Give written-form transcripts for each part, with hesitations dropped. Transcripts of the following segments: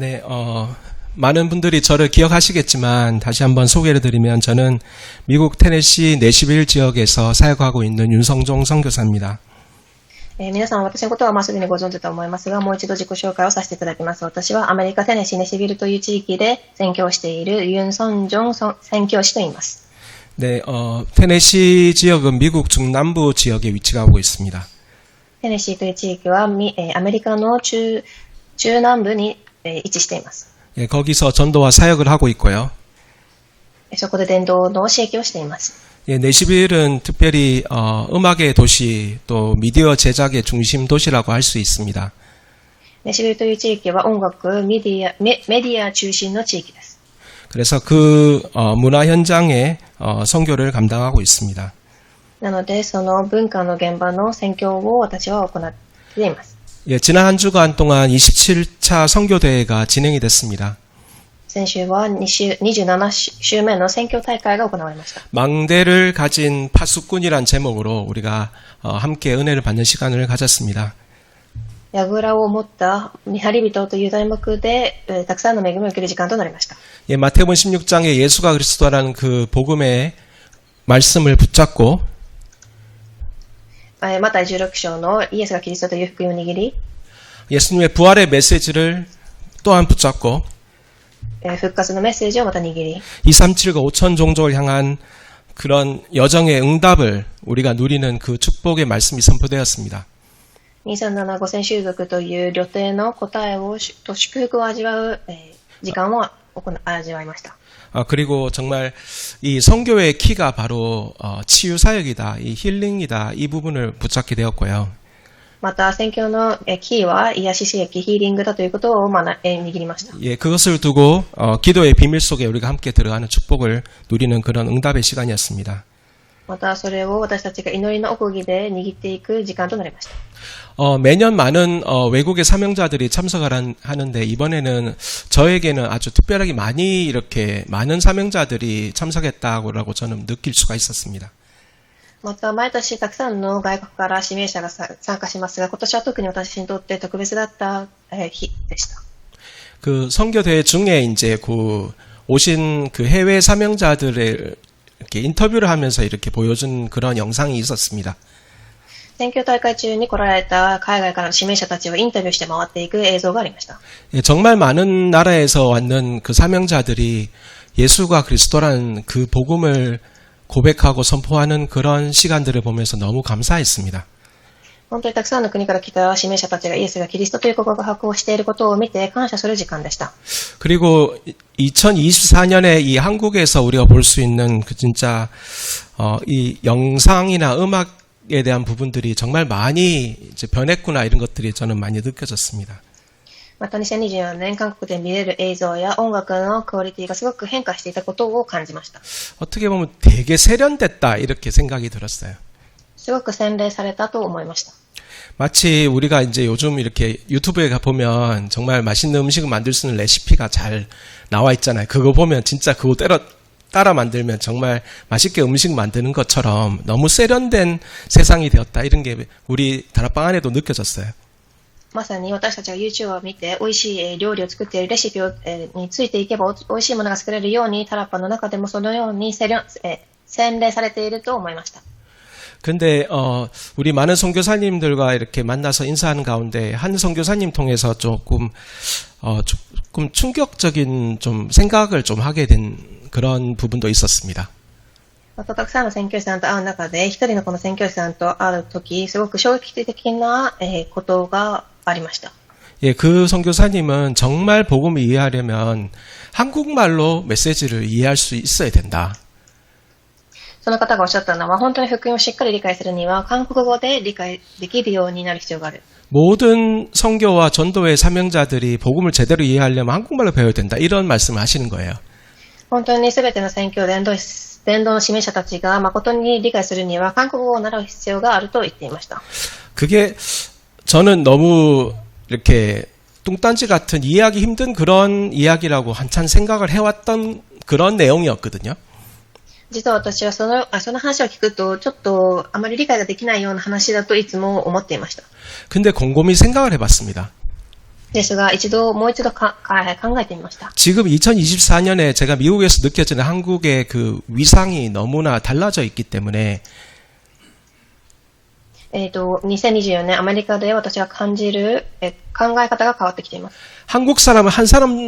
네, 많은 분들이 저를 기억하시겠지만 다시 한번 소개를 드리면 저는 미국 테네시 내시빌 지역에서 사역하고 있는 윤성종 선교사입니다. 皆さん、私のことはすでにご存知と思いますが、もう一度自己紹介をさせていただきます。私はアメリカテネシーネシビルという地域で宣教をしているユン・ソンジョン宣教師と言います。 네, 테네시 지역은 미국 중남부 지역에 위치하고 있습니다. テネシーという地域はアメリカの中南部に位置しています。 예, 거기서 전도와 사역을 하고 있고요. そこで伝道の刺激をしています。 예, 내시빌은 특별히 음악의 도시 또 미디어 제작의 중심 도시라고 할 수 있습니다. ネシビルという地域は音楽、メディア中心の地域です。 그래서 그 문화 현장에 선교를 감당하고 있습니다. なので、その文化の現場の宣教を私は行っています。 예, 지난 한 주간 동안 27차 선교대회가 진행이 됐습니다. 先週は27週目の選挙大会が行われました。 망대를 가진 파수꾼이란 제목으로 우리가 함께 은혜를 받는 시간을 가졌습니다. 櫓を持った見張り人という題目で、たくさんの恵みを受ける時間となりました。 예, 마태복음 16장에 예수가 그리스도라는 그 복음의 말씀을 붙잡고 マタイ16章のイエスがキリストという福音を握り、 예수님의 부활의 메시지를 또한 붙잡고 復活のメッセージをまた握り、 237과 5천 종족을 향한 그런 여정의 응답을 우리가 누리는 그 축복의 말씀이 선포되었습니다. 237、5000種族という旅程の答えをと祝福を味わう、時間を味わいました。 그리고 정말 이 선교의 키가 바로 치유 사역이다, 이 힐링이다, 이 부분을 붙잡게 되었고요. また宣教のキーは癒し刺激、ヒーリングだということを握りました。 예, 그것을 두고 기도의 비밀 속에 우리가 함께 들어가는 축복을 누리는 그런 응답의 시간이었습니다. またそれを私たちが祈りの奥義で握っていく時間となりました。 매년 많은 외국의 사명자들이 참석을 하는데 이번에는 저에게는 아주 특별하게 많이 이렇게 많은 사명자들이 참석했다고 저는 느낄 수가 있었습니다. また毎年たくさんの外国から指名者が参加しますが、今年は特に私にとって特別だった日でした。 그 선교대회 중에 이제 오신 그 해외 사명자들을 이렇게 인터뷰를 하면서 이렇게 보여준 그런 영상이 있었습니다. 選挙大会中に来られた海外からの指名者たちをインタビューして回っていく映像がありました。 예, 정말 많은 나라에서 왔는 그 사명자들이 예수가 그리스도라는 그 복음을 고백하고 선포하는 그런 시간들을 보면서 너무 감사했습니다. 本当にたくさんの国から来た指名者たちがイエスがキリストという告白をしていることを見て感謝する時間でした。 그리고 2024년에 이 한국에서 우리가 볼 수 있는 그 진짜 이 영상이나 음악에 대한 부분들이 정말 많이 이제 변했구나 이런 것들이 저는 많이 느껴졌습니다. また2024年韓国で見れる映像や音楽のクオリティがすごく変化していたことを感じました。 어떻게 보면 되게 세련됐다 이렇게 생각이 들었어요. すごく洗礼されたと思いました。 마치 우리가 이제 요즘 이렇게 유튜브에 가보면 정말 맛있는 음식을 만들 수 있는 레시피가 잘 나와 있잖아요. 그거 보면 진짜 그거 따라 만들면 정말 맛있게 음식 만드는 것처럼 너무 세련된 세상이 되었다. 이런 게 우리 다락방 안에도 느껴졌어요. まさに私たちが YouTube を見て美味しい料理を作っているレシピについていけば美味しいものが作れるようにタラッパの中でもそのように洗礼されていると思いました。 근데 우리 많은 선교사님들과 이렇게 만나서 인사하는 가운데 한 선교사님 통해서 조금 충격적인 좀 생각을 좀 하게 된 그런 부분도 있었습니다. またたくさんの宣教師さんと会う中で一人のこの宣教師さんと会うときすごく衝撃的なことがありました。 예, 그 선교사님은 정말 복음을 이해하려면 한국말로 메시지를 이해할 수 있어야 된다. その方がおっしゃったのは本当に福音をしっかり理解するには韓国語で理解できるようになる必要がある。 모든 선교와 전도의 사명자들이 복음을 제대로 이해하려면 한국말로 배워야 된다. 이런 말씀을 하시는 거예요. 本当に全ての宣教伝道の指名者たちが誠に理解するには韓国語を習う必要があると言っていました。 그게 저는 너무 이렇게 뚱딴지 같은 이해하기 힘든 그런 이야기라고 한참 생각을 해왔던 그런 내용이었거든요. 実は私はその話を聞くとちょっとあまり理解ができないような話だといつも思っていました。 근데 곰곰이 생각을 해봤습니다. ですが、もう一度考えてみました。 지금 2024년에 제가 미국에서 느껴지는 한국의 그 위상이 너무나 달라져 있기 때문에 2024年アメリカで私が感じる考え方が変わってきています。 한국 사람은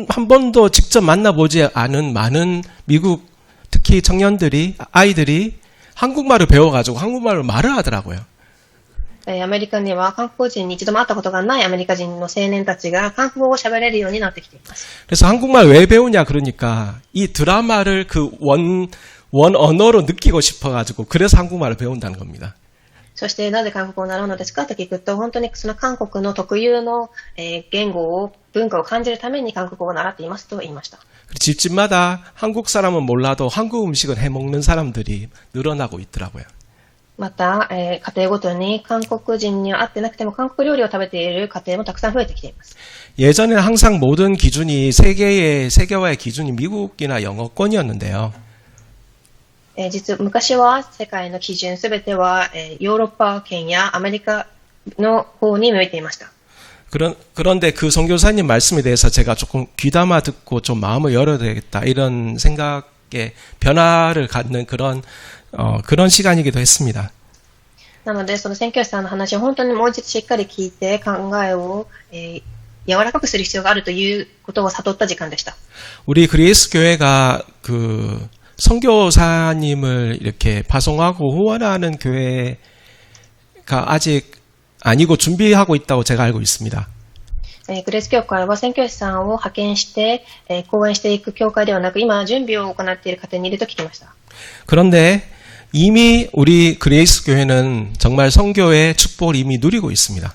한 번도 직접 만나보지 않은 많은 미국 특히 청년들이 아이들이 한국말을 배워가지고 한국말로 말을 하더라고요. アメリカには韓国人に一度も会ったことがないアメリカ人の青年たちが韓国語を喋れるようになってきています。 그래서 한국말 왜 배우냐 그러니까 이 드라마를 그 원 언어로 느끼고 싶어가지고 그래서 한국말을 배운다는 겁니다. そしてなぜ韓国語を習うのですかと聞くと、本当にその韓国の特有の言語を、文化を感じるために韓国語を習っていますと言いました。 집집마다 한국 사람은 몰라도 한국 음식을 해먹는 사람들이 늘어나고 있더라고요. また、家庭ごとに韓国人には会ってなくても韓国料理を食べている家庭もたくさん増えてきています。 예전에는 항상 모든 기준이 세계화의 기준이 미국이나 영어권이었는데요. 昔は世界の基準すべては、ヨーロッパ圏やアメリカの方に向いていました。 그런데 그 선교사님 말씀에 대해서 제가 조금 귀담아 듣고 좀 마음을 열어야 되겠다 이런 생각에 변화를 갖는 그런 시간이기도 했습니다. なので、その宣教師さんの話を本当にもう一度しっかり聞いて考えを、柔らかくする必要があるということを悟った時間でした。 우리 그레이스 교회가 그 선교사님을 이렇게 파송하고 후원하는 교회가 아직 아니고 준비하고 있다고 제가 알고 있습니다. グレース教会は宣教師さんを派遣して、講演していく教会ではなく、今準備を行っている過程にいると聞きました。 그런데 이미 우리 그레이스 교회는 정말 선교의 축복을 이미 누리고 있습니다.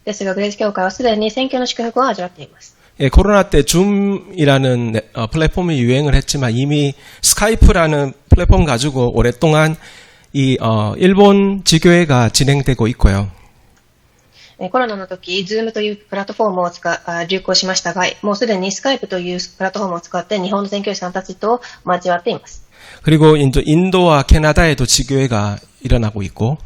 ですが、グレース教会はすでに宣教の祝福を味わっています。 예, 코로나 때 줌이라는 플랫폼이 유행을 했지만 이미 스카이프라는 플랫폼 가지고 오랫동안 일본 지교회가 진행되고 있고요. コロナの時、Zoom というプラットフォームを流行しましたが、もうすでに Skype というプラットフォームを使って日本の宣教師さんたちと交わっています。 그리고 인도와 캐나다에도 지교회가 일어나고 있고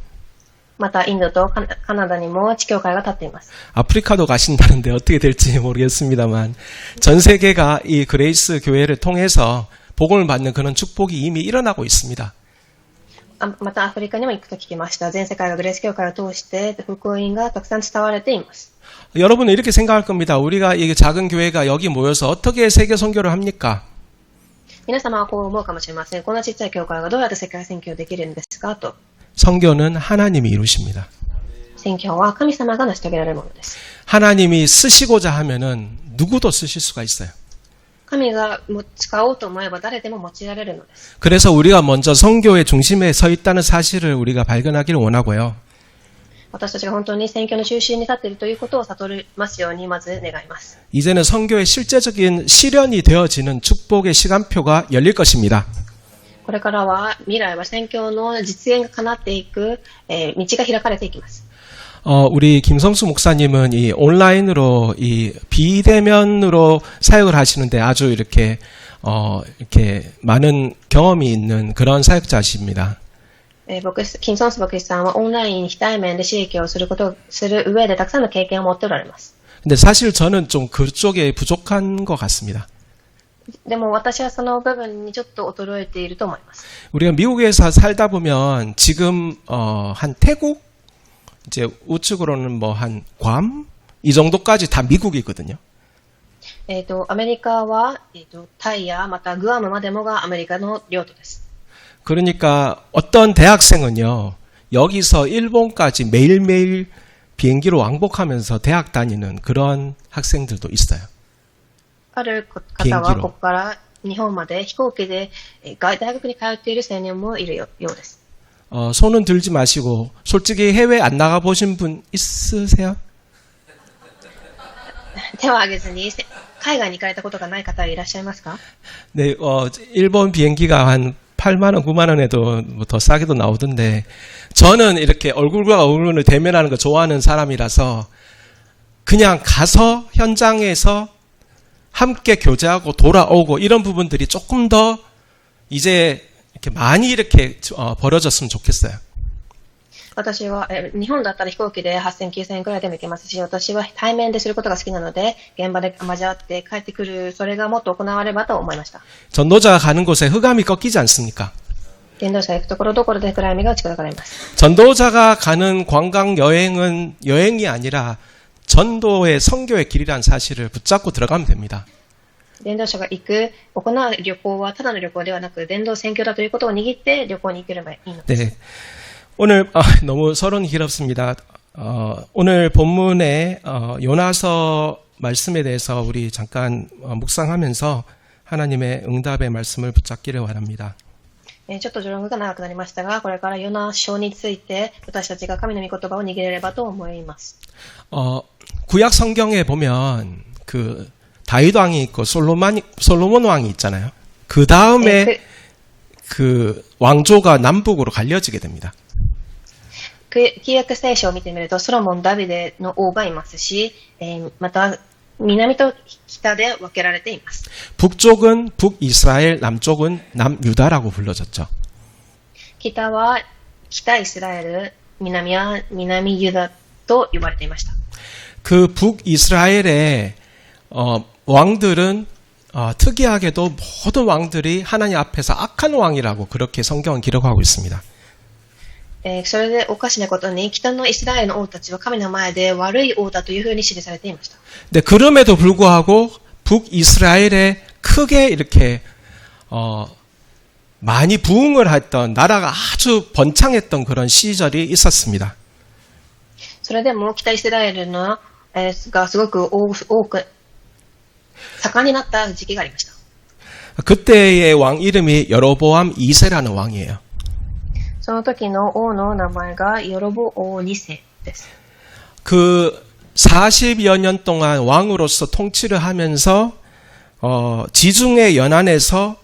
またインドとカナダにも地教会が立っています。 아프리카도 가신다는데 어떻게 될지 모르겠습니다만 전 세계가 이 그레이스 교회를 통해서 복음을 받는 그런 축복이 이미 일어나고 있습니다. またアフリカにも行くと聞きました。全世界がグレース教会を通して福音がたくさん伝われています。 여러분은 이렇게 생각할 겁니다. 우리가 이 작은 교회가 여기 모여서 어떻게 세계 선교를 합니까? 皆様はこう思うかもしれません。こんなちっちゃい教会がどうやって世界宣教できるんですかと。 선교는 하나님이 이루십니다. 宣教は神様が成し遂げられるものです。 하나님이 쓰시고자 하면은 누구도 쓰실 수가 있어요. 神が使おうと思えば誰でも用いられるのです。 그래서 우리가 먼저 선교의 중심에 서 있다는 사실을 우리가 발견하기를 원하고요. 私たちが本当に宣教の中心に立っているということを悟りますようにまず願います。 이제는 선교의 실제적인 실현이 되어지는 축복의 시간표가 열릴 것입니다. これからは未来は宣教の実現が叶っていく、道が開かれていきます。 우리 김성수 목사님은 이 온라인으로 이 비대면으로 사역을 하시는데 아주 이렇게 많은 경험이 있는 그런 사역자십니다. 金ソンス牧師さんはオンライン非対面で刺激をする上でたくさんの経験を持っておられます。 근데 사실 저는 좀 그쪽에 부족한 것 같습니다. でも私はその部分にちょっと衰えていると思います。 우리가 미국에서 살다 보면 지금 한 태국 이제 우측으로는 뭐 한 괌 이 정도까지 다 미국이거든요. アメリカは、タイやまたグアムまでもがアメリカの領土です。 그러니까 어떤 대학생은요 여기서 일본까지 매일매일 비행기로 왕복하면서 대학 다니는 그런 학생들도 있어요. ある方はここから日本まで飛行機で大学に通っている青年もいるようです。 손은 들지 마시고 솔직히 해외 안 나가 보신 분 있으세요? 手を挙げずに海外に行かれたことがない方はいらっしゃいますか？ 네, 일본 비행기가 한 8만 원, 9만 원에도 뭐 더 싸게도 나오던데 저는 이렇게 얼굴과 얼굴을 대면하는 거 좋아하는 사람이라서 그냥 가서 현장에서 함께 교제하고 돌아오고 이런 부분들이 조금 더 이제 이렇게 많이 이렇게 벌어졌으면 좋겠어요. 私は、日本だったら飛行機で8000、9000円くらいでも行けますし、私は対面ですることが好きなので、現場で交わって帰ってくる、それがもっと行わればと思いました。 전도자가 가는 곳에 흑암이 꺾이지 않습니까? 伝道者が行くところどころで暗闇が打ち砕かれます。 전도자가 가는 관광 여행은 여행이 아니라 전도의 선교의 길이라는 사실을 붙잡고 들어가면 됩니다. 伝道者が行く、行う旅行はただの旅行ではなく、伝道宣教だということを握って旅行に行ければいいのです。 네. 오늘 너무 서론이 길었습니다. 오늘 본문의 요나서 말씀에 대해서 우리 잠깐 묵상하면서 하나님의 응답의 말씀을 붙잡기를 원합니다. ちょっと序論が長くなりましたが、これからヨナ書について私たちが神の御言葉を握れればと思います。 구약 성경에 보면 그 다윗 왕이 있고 솔로몬 왕이 있잖아요. 그 다음에 그 왕조가 남북으로 갈려지게 됩니다. 旧約聖書を見てみると、ソロモン、ダビデの王がいますし、また南と北で分けられています。 북쪽은 북이스라엘, 남쪽은 남유다라고 불러졌죠. 北は北イスラエル、南は南ユダと呼ばれていました。 그 북이스라엘의 왕들은 특이하게도 모든 왕들이 하나님 앞에서 악한 왕이라고 그렇게 성경은 기록하고 있습니다. それでおかしなことに、北のイスラエルの王たちは神の前で悪い王だというふうに記されていました。 네, 그럼에도 불구하고 북이스라엘에 크게 이렇게 많이 부흥을 했던 나라가 아주 번창했던 그런 시절이 있었습니다. それでも北イスラエルのがすごく多く盛んになった時期がありました。 그때의 왕 이름이 여로보암 2세라는 왕이에요. その時の王の名前がヨロボ王2世です。 그 40여 년 동안 왕으로서 통치를 하면서 지중해 연안에서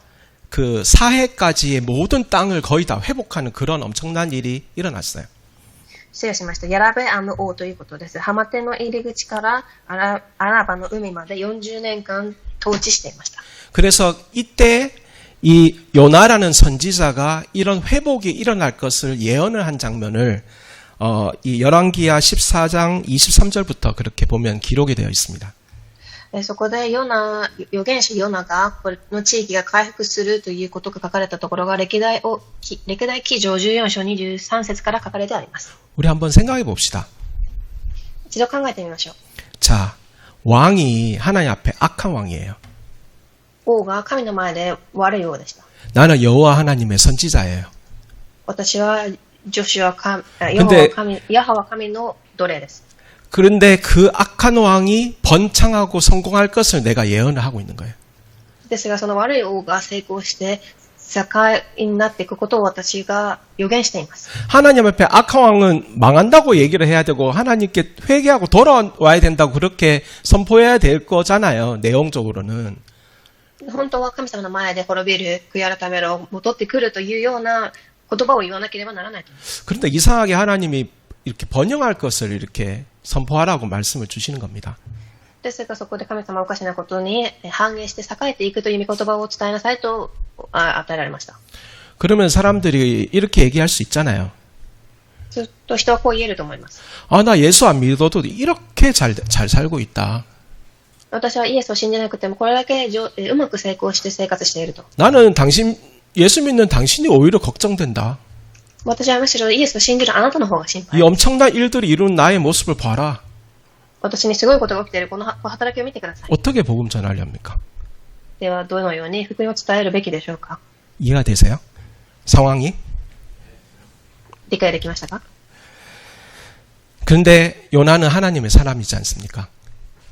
그 사해까지의 모든 땅을 거의 다 회복하는 그런 엄청난 일이 일어났어요. 失礼しました。ヤラベアム王ということです。ハマテの入り口からアラバの海まで40年間統治していました。 그래서 이때 이 요나라는 선지자가 이런 회복이 일어날 것을 예언을 한 장면을 이 열왕기하 14장 23절부터 그렇게 보면記되어 있습니다. そこで預言者ヨナがこの地域が回復するということが書かれたところが歴代記上14章23節から書かれてあります。 우리 한번 생각해 봅시다. 一度考えてみましょう。 자, 왕이 하나님 앞에 악한 왕이에요. 王が神の前で悪い王でした。 나는 여호와 하나님의 선지자예요. 私はヤハワ神の奴隷です。 그런데 그 악한 왕이 번창하고 성공할 것을 내가 예언을 하고 있는 거예요. ですがその悪い王が成功して栄になっていくことを私が予言しています。 하나님 앞에 악한 왕은 망한다고 얘기를 해야 되고 하나님께 회개하고 돌아와야 된다고 그렇게 선포해야 될 거잖아요. 내용적으로는. 本当は神様の前で滅びる、悔い改めろ、戻ってくるというような言葉を言わなければならないと。 그런데 이상하게 하나님이 이렇게 번영할 것을 이렇게 선포하라고 말씀을 주시는 겁니다. ですがそこで神様はおかしなことに反映して栄えていくという御言葉を伝えなさいと与えられました。 그러면 사람들이 이렇게 얘기할 수 있잖아요. ずっと人はこう言えると思います。 아, 나 예수 안 믿어도 이렇게 잘 살고 있다. 私はイエスを信じなくてもこれだけうまく成功して生活していると。 나는 예수 믿는 당신이 오히려 걱정된다. 私はむしろイエスを信じるあなたの方が心 이 配。 엄청난 일들을 이루는 나의 모습을 봐라. 私にすごいことが起きているこの働きを見てください。 어떻게 복음 전하렵니까? ではどのように福音を伝えるべきでしょうか。 이해가 되세요? 상황이? 理解できましたか。 그런데 요나는 하나님의 사람이지 않습니까?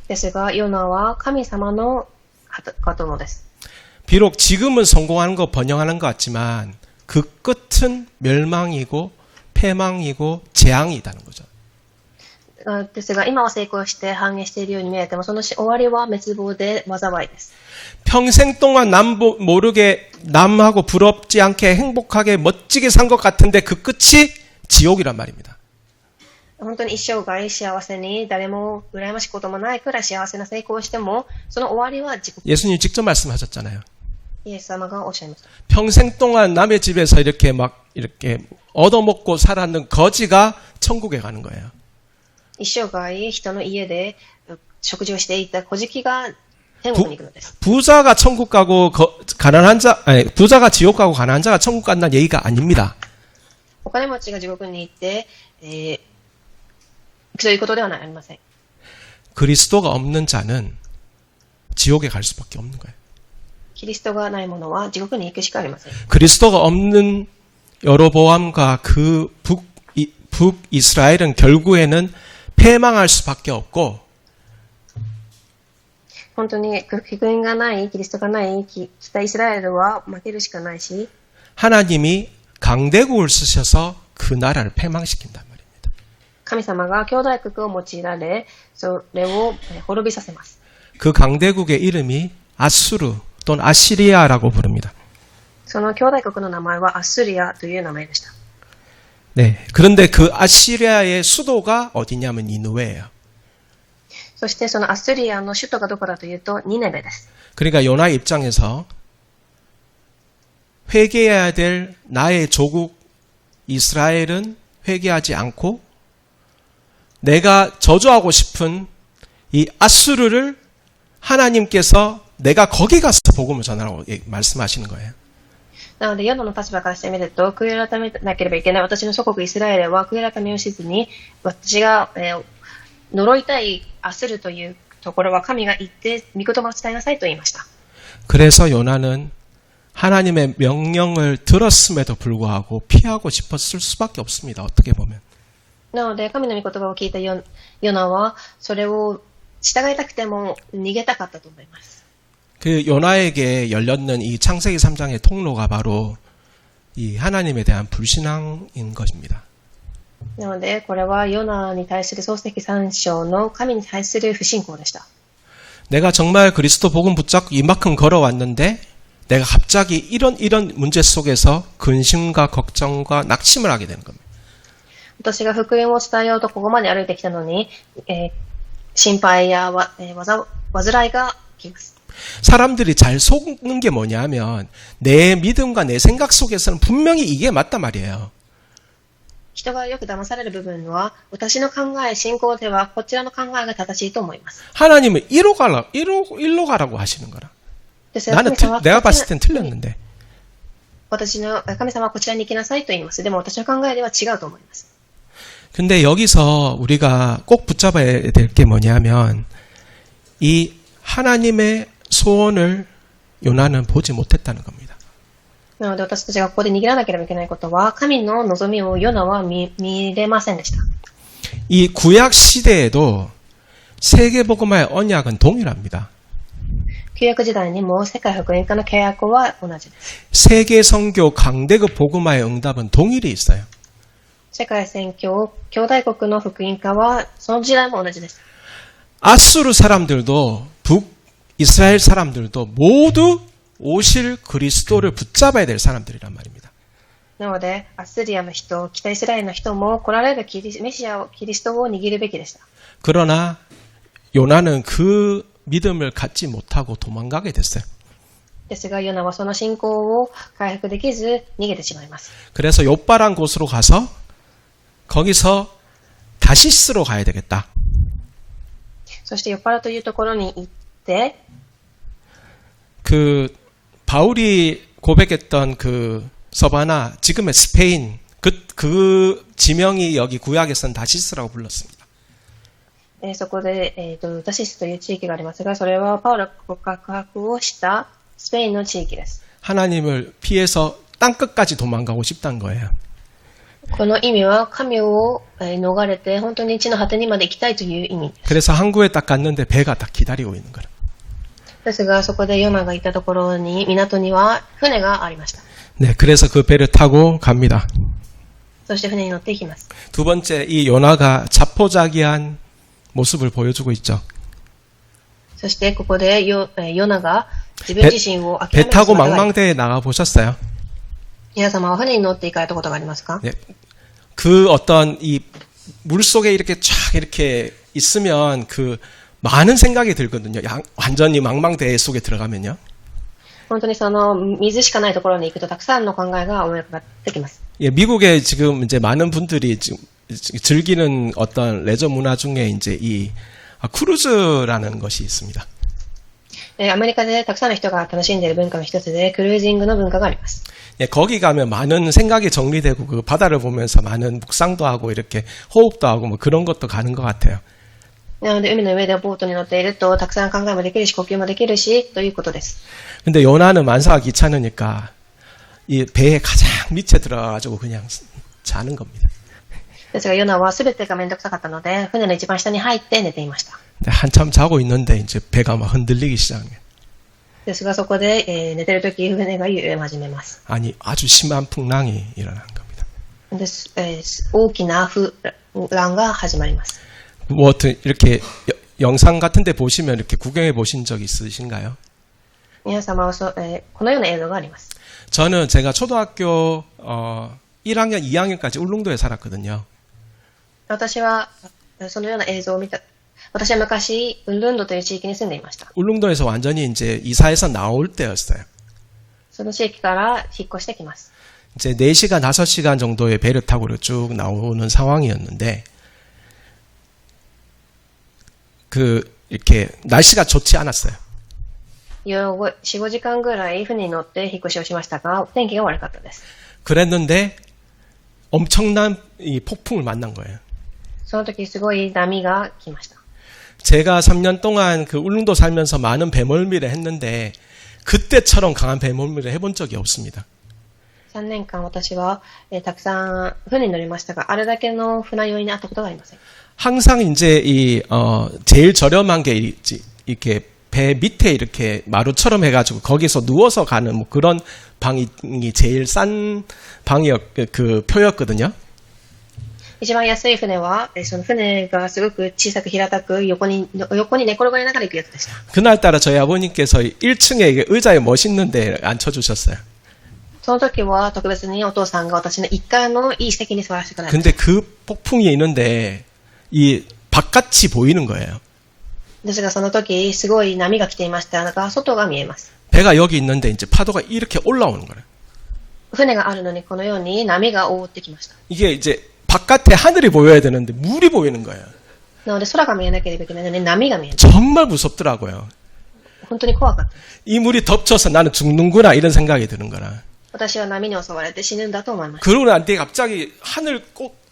ですがヨナは神様の方です。 비록 지금은 성공하는 거 번영하는 것 같지만 그 끝은 멸망이고 패망이고 재앙이다는 거죠. ですが今は成功して繁栄しているように見えてもその終わりは滅亡で災いです。 평생 동안 모르게 남하고 부럽지 않게 행복하게 멋지게 산 것 같은데 그 끝이 지옥이란 말입니다. 本当に一生涯幸せに誰も羨ましいこともないくらい幸せな成功をしてもその終わりは地獄。 예수님 직접 말씀하셨잖아요. イエス様がおっしゃいました。 평생 동안 남의 집에서 이렇게 얻어먹고 살았는 거지가 천국에 가는 거예요. 一生涯人の家で食事をしていた小じが天国に行くのです。 부자가 천국 가고 부자가 지옥 가고 가난한 자가 천국 간다는 얘기가 아닙니다. お金持ちが地獄に行って、そういうことではありません。 그리스도가 없는 자는 지옥에 갈 수밖에 없는 거예요. キリストがない者は地獄に行くしかありません。 그리스도가 없는 여로보암과 그 북이스라엘은 결국에는 패망할 수밖에 없고 本当に福音がない、キリストがない北イスラエルは負けるしかないし、 하나님이 강대국을 쓰셔서 그 나라를 패망시킨단 말입니다. 神様が兄弟国を用いられ、それを滅びさせます。 그 강대국의 이름이 아수르 또는 아시리아라고 부릅니다. その兄弟国の名前はアッスリアという名前でした。 네. 그런데 그 아시리아의 수도가 어디냐면 니느웨예요. そしてそのアッスリアの首都がどこだというとニネベです。 그러니까 요나의 입장에서 회개해야 될 나의 조국 이스라엘은 회개하지 않고 내가 저주하고 싶은 이 아수르를 하나님께서 내가 거기 가서 복음을 전하라고 말씀하시는 거예요. なので、ヨナの立場からしてみると、悔い改めなければいけない私の祖国イスラエルは悔い改めをしずに、私が、呪いたいアスルというところは神が言って、御言葉を伝えなさいと言いました。 그래서 요나는 하나님의 명령을 들었음에도 불구하고 피하고 싶었을 수밖에 없습니다. 어떻게 보면. なので、神の御言葉を聞いたヨナは、それを従いたくても逃げたかったと思います。 그 요나에게 열렸는 이 창세기 3장의 통로가 바로 이 하나님에 대한 불신앙인 것입니다. なので、これはヨナに対する創世記3章の神に対する不信仰でした。 내가 정말 그리스도 복음 붙잡고 이만큼 걸어왔는데 내가 갑자기 이런 문제 속에서 근심과 걱정과 낙심을 하게 되는 겁니다. 私が福音を伝えようとここまで歩いてきたのに、心配や煩いが来ます。 사람들이 잘 속는 게 뭐냐면 내 믿음과 내 생각 속에서는 분명히 이게 맞단 말이에요. 人がよく騙される部分は、私の考え、信仰ではこちらの考えが正しいと思います。 하나님은 일로 가라고 하시는 거라. 나는 내가 봤을 땐 틀렸는데. 私の神様はこちらに行きなさいと言います。でも私の考えでは違うと思います。 근데 여기서 우리가 꼭 붙잡아야 될 게 뭐냐면 이 하나님의 소원을 요나는 보지 못했다는 겁니다. なので私たちがここで握らなければいけないことは、神の望みをヨナは見れませんでした。 이 구약 시대에도 세계복음화의 언약은 동일합니다. 旧約時代にも世界福音化の契約は同じです。 세계 선교 강대국 복음화의 응답은 동일히 있어요. 世界宣教、兄弟国の福音化はその時代も同じです。 아수르 사람들도 북이스라엘 사람들도 모두 오실 그리스도를 붙잡아야 될 사람들이란 말입니다. なので、アッスリアの人、北イスラエルの人も来られるメシアを、キリストを握るべきでした。 그러나 요나는 그 믿음을 갖지 못하고 도망가게 됐어요. ですが、ヨナはその信仰を回復できず逃げてしまいます。 그래서 욥바란 곳으로 가서 거기서 다시스로 가야 되겠다. そしてヨッパラというところに行って、 그 바울이 고백했던 그 서바나 지금의 스페인 그 지명이 여기 구약에서는 다시스라고 불렀습니다. そこで、ダシスという地域がありますが、それはパウロが告白をしたスペインの地域です。 하나님을 피해서 땅끝까지 도망가고 싶다는 거예요. この意味は神を逃れて本当に地の果てにまで行きたいという意味です。 그래서 항구에 딱 갔는데 배가 딱 기다리고 있는 거예요. ですが、そこでヨナがいたところに、港には船がありました。 네, 그래서 그 배를 타고 갑니다. そして船に乗っていきます。 두 번째, 이 요나가 자포자기한 모습을 보여주고 있죠. そしてここでヨナが自分自身を諦め 배 る 타고 姿があります。 망망대에 나가 보셨어요? 皆様は船に乗って行かれたことがありますか？ 네. 그 어떤 이 물속에 이렇게 쫙 이렇게 있으면 그 많은 생각이 들거든요. 완전히 망망대해 속에 들어가면요. 本当にその水しかないところに行くとたくさんの考えが思い浮かってきます。 예, 미국에 지금 이제 많은 분들이 지금 즐기는 어떤 레저 문화 중에 이제 이 크루즈라는 것이 있습니다. アメリカでたくさんの人が楽しんでいる文化の一つでクルージングの文化があります。 예, 거기 가면 많은 생각이 정리되고 그 바다를 보면서 많은 묵상도 하고 이렇게 호흡도 하고 뭐 그런 것도 가는 것 같아요. なので海の上でボートに乗っているとたくさん考えもできるし呼吸もできるしということです。 근데 요나는 만사가 귀찮으니까 이 배에 가장 밑에 들어가가지고 그냥 자는 겁니다. ですがヨナは全てがめんどくさかったので船の一番下に入って寝ていました。 근데 한참 자고 있는데 이제 배가 막 흔들리기 시작해요. ですがそこで、寝てるとき船が揺れ始めます。 아니 아주 심한 풍랑이 일어난 겁니다. で、大きな風乱が始まります。 뭐 이렇게 영상 같은데 보시면 이렇게 구경해 보신 적 있으신가요? 皆様はこのような映像があります。 저는 제가 초등학교 1학년, 2학년까지 울릉도에 살았거든요. 私はそのような映像を見た。私は昔ウルンドという地域に住んでいました。 울릉도에서 완전히 이제 이사해서 나올 때였어요. その地域から引っ越してきます。 이제 4시간, 5시간 정도의 배를 타고 쭉 나오는 상황이었는데 이렇게 날씨가 좋지 않았어요. 4、5時間ぐらい船に乗って引っ越しをしましたが天気が悪かったです。 그랬는데 엄청난 이 폭풍을 만난 거예요. その時すごい波が来ました。 제가 3년 동안 그 울릉도 살면서 많은 배멀미를 했는데 그때처럼 강한 배멀미를 해본 적이 없습니다. 3年間私は、たくさん船に乗りましたがあれだけの船酔いにあったことがありません。 항상 이제 제일 저렴한 게 이렇게 배 밑에 이렇게 마루처럼 해가지고 거기서 누워서 가는 뭐 그런 방이 제일 싼 그 표였거든요. 一番安い船は、その船がすごく小さく平たく横に寝転がりながら行くやつでした。 그날따라 저희 아버님께서 1층에 의자에 멋있는데 앉혀주셨어요. その時は特別にお父さんが私の1階のいい席に座らせてくれました。 근데 그 폭풍이 있는데 이 바깥이 보이는 거예요. ですがその時すごい波が来ていましたが外が見えます。 배가 여기 있는데 이제 파도가 이렇게 올라오는 거예요. 船があるのにこのように波が覆ってきました。 이게 이제 바깥에 하늘이 보여야 되는데 물이 보이는 거예요. なので空が見えなければいけないのに波が見えない。 정말 무섭더라고요. 本当に怖かった。 이 물이 덮쳐서 나는 죽는구나 이런 생각이 드는 거라. 私は波に襲われて死ぬんだと思いました。 그러고 난 뒤에 갑자기 하늘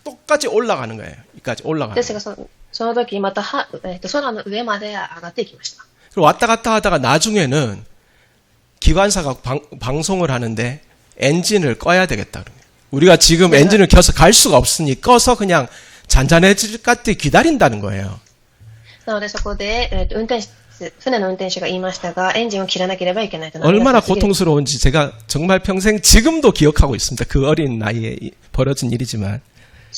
꼭까지 올라가는 거예요. 여기까지 올라가는 ですがその時また空の上まで上がっていきました。 그리고 왔다 갔다 하다가 나중에는 기관사가 방송을 하는데 엔진을 꺼야 되겠다. 우리가 지금 엔진을 켜서 갈 수가 없으니 꺼서 그냥 잔잔해질 것 같아 기다린다는 거예요. なのでそこで、船の運転手が言いましたがエンジンを切らなければいけないと。 얼마나 고통스러운지 제가 정말 평생 지금도 기억하고 있습니다. 그 어린 나이에 벌어진 일이지만.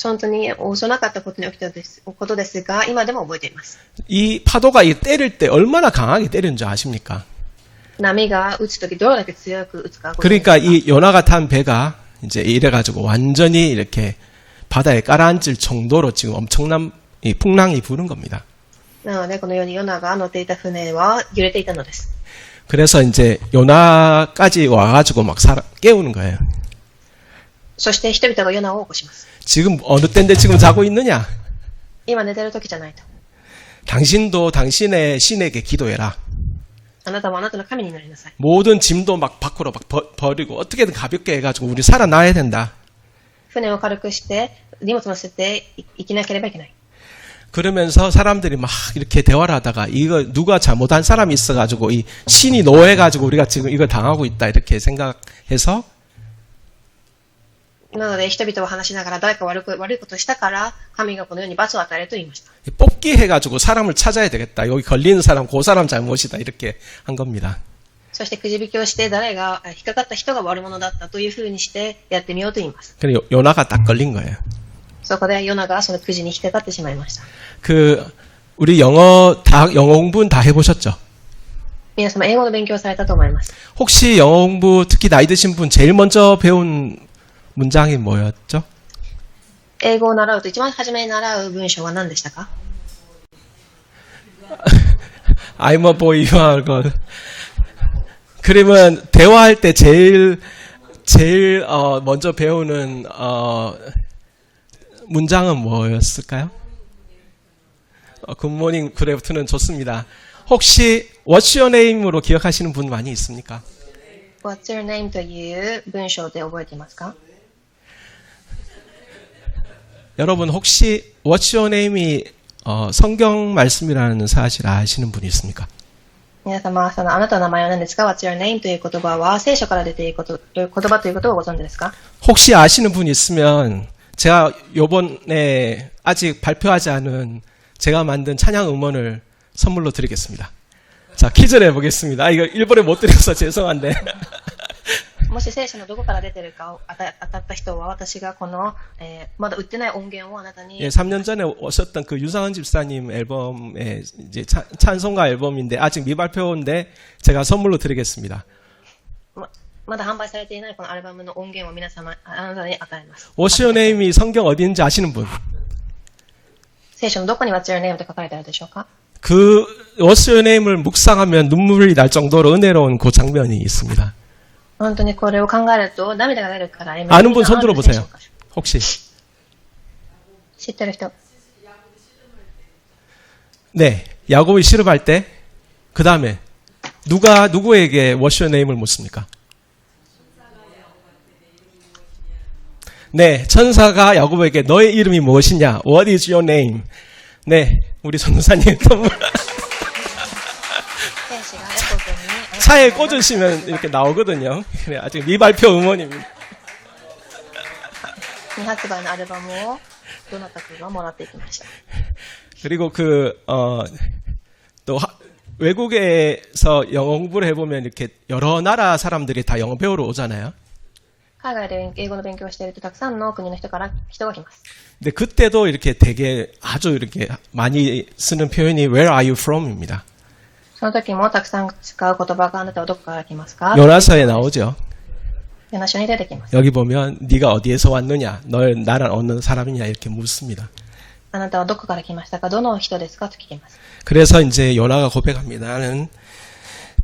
本当に遅なかったことに起きたことですが今でも覚えています。 이 파도가 때릴 때 얼마나 강하게 때리는 줄 아십니까? 波が打つときどれだけ強く打つか。 그러니까 이 요나가 탄 배가 이제 이래가지고 완전히 이렇게 바다에 깔아앉을 정도로 지금 엄청난 이 풍랑이 부는 겁니다. なのでこのようにヨナが乗っていた船は揺れていたのです。 그래서 이제 요나까지 와가지고 막 깨우는 거예요. そして人々がヨナを起こします。 지금 어느 때인데 지금 자고 있느냐? 今寝てる時じゃないと。 당신도 당신의 신에게 기도해라. あなたもあなたの神になりなさい。 모든 짐도 막 밖으로 막 버리고 어떻게든 가볍게 해가지고 우리 살아나야 된다. 船を軽くして荷物乗せて生きなければいけない。 그러면서 사람들이 막 이렇게 대화를 하다가 이거 누가 잘못한 사람이 있어가지고 이 신이 노해가지고 우리가 지금 이걸 당하고 있다 이렇게 생각해서 なので人々は話しながら誰か悪いことをしたから神がこのように罰を与えると言いました。 뽑기 해가지고 사람을 찾아야 되겠다. 여기 걸리는 사람 그 사람 잘못이다 이렇게 한 겁니다. そしてくじ引きをして誰が引っかかった人が悪者だったというふうにしてやってみようと言います。 그래 요나가 딱 걸린 거예요. そこでヨナがそのくじに引っかかってしまいました。 우리 영어 공부는 다 해보셨죠? 皆様英語の勉強をされたと思います。 혹시 영어 공부 특히 나이 드신 분 제일 먼저 배운 문장이 뭐였죠? 英語を習うと一番初めに習う文章は何でしたか？ I'm a boy, you are girl. 그러면 대화할 때 제일 먼저 배우는 문장은 뭐였을까요? 굿모닝 그래프트는 좋습니다. 혹시 What's your name으로 기억하시는 분 많이 있습니까? What's your name という文章で覚えていますか？ 여러분 혹시 What's your name이 성경 말씀이라는 사실 아시는 분이 있습니까? 皆様、あなたの名前は何ですか？ What's your name という言葉は聖書から出ている言葉ということをご存知ですか？ 혹시 아시는 분 있으면 제가 요번에 아직 발표하지 않은 제가 만든 찬양 음원을 선물로 드리겠습니다. 자, 퀴즈를 해보겠습니다. 이거 일본에 못 드려서 죄송한데. もし聖書のどこから出てるかを当たった人は私がこの、まだ売ってない音源をあなたに 예, 3년 전에 오셨던 그 유상은 집사님 앨범의 이제 찬송가 앨범인데 아직 미발표인데 제가 선물로 드리겠습니다. まだ販売されていないこのアルバムの音源を皆様あなたに与えます。 What's your name이 성경 어디 있는지 아시는 분? 聖書のどこに What's your name と書かれてあるでしょうか？ 그 What's your name을 묵상하면 눈물이 날 정도로 은혜로운 그 장면이 있습니다. 本当にこれを考えると涙が出るから 아는 분 손 들어보세요. 혹시? 知ってる人 네, 야곱이 실업할 때 그 다음에 누가 누구에게 What's your name을 묻습니까? 네, 천사가 야곱에게 너의 이름이 무엇이냐? What is your name? 네, 우리 전도사님 선물. 天使がヤコブに 차에 꽂으시면 이렇게 나오거든요. 그래, 아직 미발표 음원입니다. 未発売のアルバムをどなたかがもらっていきました。 그리고 또 외국에서 영어 공부를 해보면 이렇게 여러 나라 사람들이 다 영어 배우러 오잖아요. 海外で英語の勉強をしているとたくさんの国の人から人が来ます。 근데 그때도 이렇게 되게 아주 이렇게 많이 쓰는 표현이 Where are you from?입니다. その時もたくさん使う言葉があなたはどこから来ますか？ 요나서에 나오죠. ヨナ書に出てきます。 여기 보면 네가 어디에서 왔느냐, 너의 나라는 어느 사람이냐 이렇게 묻습니다. あなたはどこから来ましたか？どの人ですか？と聞きます。 그래서 이제 요나가 고백합니다. 나는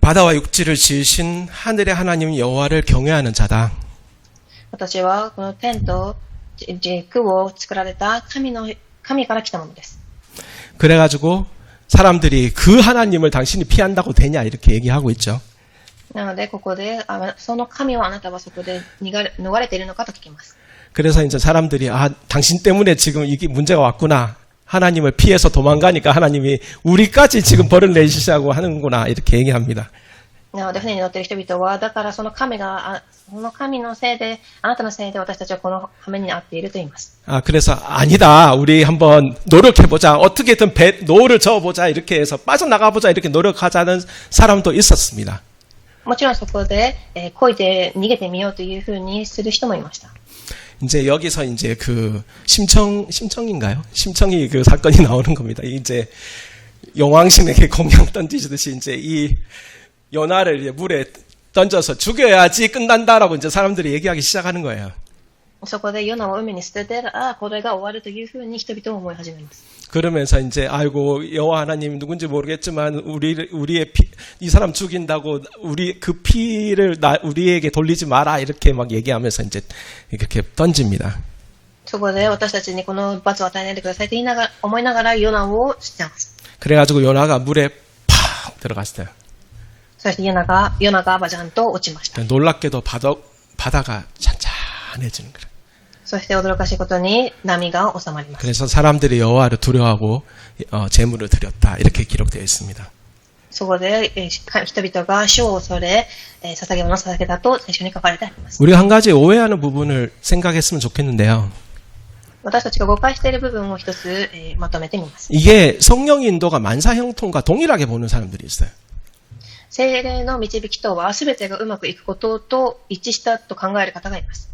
바다와 육지를 지으신 하늘의 하나님 여호와를 경외하는 자다. 私はこの天と空を作られた神から来たものです。 그래가지고 사람들이 그 하나님을 당신이 피한다고 되냐 이렇게 얘기하고 있죠. なのでここでその神をあなたはそこで逃れているのかと聞きます。 그래서 이제 사람들이 당신 때문에 지금 이게 문제가 왔구나. 하나님을 피해서 도망가니까 하나님이 우리까지 지금 벌을 내시자고 하는구나 이렇게 얘기합니다. なので船に乗っている人々はだからその神のせいであなたのせいで私たちはこの羽目に遭っていると言います。 그래서 아니다. 우리 한번 노력해보자. 어떻게든 노를 저어보자. 이렇게 해서 빠져나가보자. 이렇게 노력하자는 사람도 있었습니다. もちろんそこで漕いで逃げてみようというふうにする人もいました。 이제 여기서 이제 그 심청인가요? 심청이 그 사건이 나오는 겁니다. 이제 용왕신에게 공양 던지듯이 이제 이 요나를 이제 물에 던져서 죽여야지 끝난다라고 이제 사람들이 얘기하기 시작하는 거예요. そこでヨナを海に捨てて、これが終わるというふうに人々は思い始めます。 그러면서 이제 아이고 여호와 하나님 누군지 모르겠지만 우리의 이 사람 죽인다고 우리 그 피를 우리에게 돌리지 마라 이렇게 막 얘기하면서 이제 이렇게 던집니다. そこで私たちにこの罰を与えないでくださいと思いながらヨナを捨てます。 그래가지고 요나가 물에 팍 들어갔어요. そしてヨナがバジャンと落ちました。 놀랍게도 바다가 잔잔해지는 거예요. そして驚かしいことに波が収まります。 그래서 사람들이 여호와를 두려워하고 제물을 드렸다 이렇게 기록되어 있습니다. そこで人々が主を恐れ捧げ物を捧げたと聖書に書かれてあります。 우리가 한 가지 오해하는 부분을 생각했으면 좋겠는데요. 私たちが誤解している部分を一つまとめてみます。 이게 성령 인도가 만사형통과 동일하게 보는 사람들이 있어요. 聖霊の導きとは全てがうまくいくことと一致したと考える方がいます。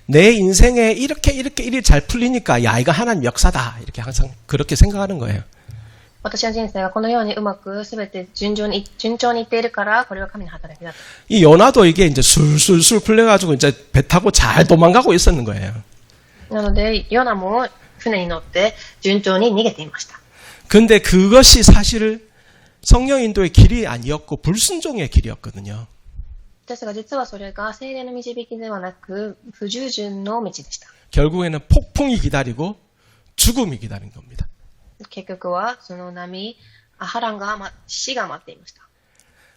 내 인생에 이렇게 일이 잘 풀리니까 야 이거 하나님 역사다 이렇게 항상 그렇게 생각하는 거예요. 私の人生がこのようにうまく全て順調にいっているからこれは神の働きだと。 이 요나도 이게 이제 술술술 풀려가지고 이제 배 타고 잘 도망가고 있었는 거예요. なのでヨナも船に乗って順調に逃げていました。 근데 그것이 사실 성령 인도의 길이 아니었고 불순종의 길이었거든요. ですが実はそれが精霊の導きではなく不従順の道でした。 결국에는 폭풍이 기다리고 죽음이 기다린 겁니다. 結局はその波、波乱が、死が待っていました。